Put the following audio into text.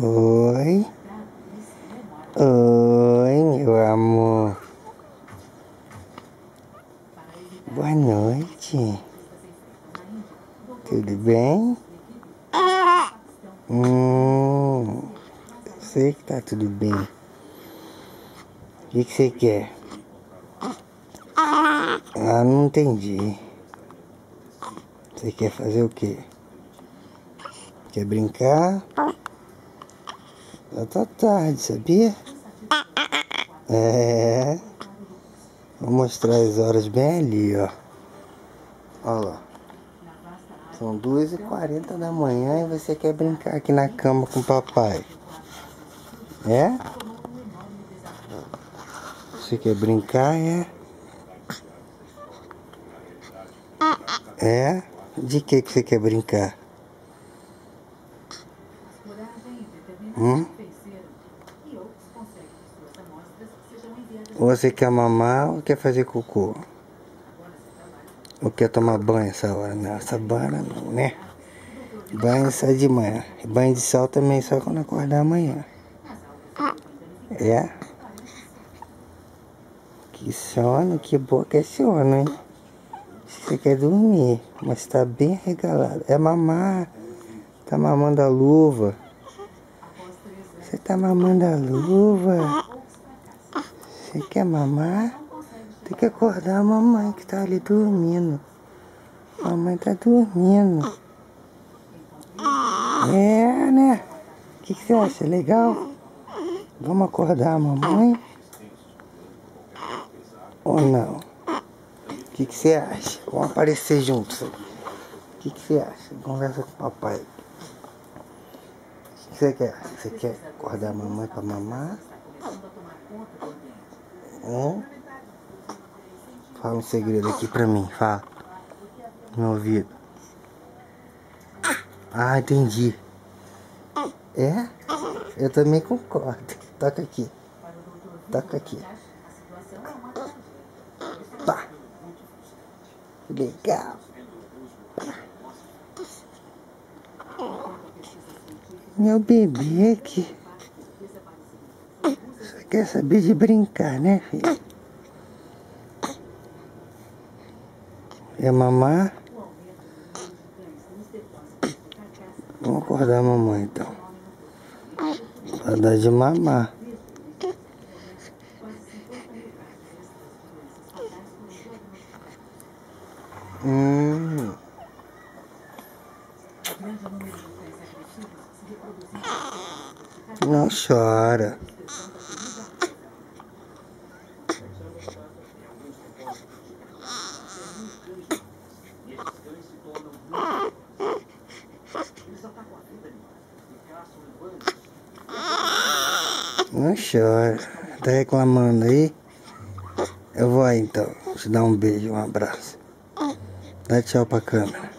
Oi. Oi, meu amor. Boa noite. Tudo bem? Sei que tá tudo bem. O que você quer? Ah, não entendi. Você quer fazer o quê? Quer brincar? Já tá tarde, sabia? É. Vou mostrar as horas bem ali, ó. Olha lá. São 2h40 da manhã e você quer brincar aqui na cama com o papai. É? Você quer brincar, é? É? De que você quer brincar? Você quer mamar ou quer fazer cocô? Ou quer tomar banho essa hora? Não, essa banha não, né? Banho só de manhã. Banho de sol também só quando acordar amanhã. É? Que sono, que boa que é sono, hein? Você quer dormir, mas tá bem regalado. É mamar. Tá mamando a luva. Você tá mamando a luva. Você quer mamar? Tem que acordar a mamãe que tá ali dormindo. Mamãe tá dormindo. É, né? O que você acha? Legal? Vamos acordar a mamãe? Ou não? O que você acha? Vamos aparecer juntos. O que você acha? Conversa com o papai. O que você quer? Você quer acordar a mamãe pra mamar? Fala um segredo aqui pra mim, fala. No meu ouvido. Ah, entendi. É? Eu também concordo. Toca aqui. Toca aqui. Pá. Legal. Meu bebê aqui. Você quer saber de brincar, né, filho? Quer mamar? Vamos acordar a mamãe, então. Pra dar de mamar. Não chora. Não chora. Tá reclamando aí? Eu vou aí então. Te dar um beijo, um abraço. Dá tchau pra câmera.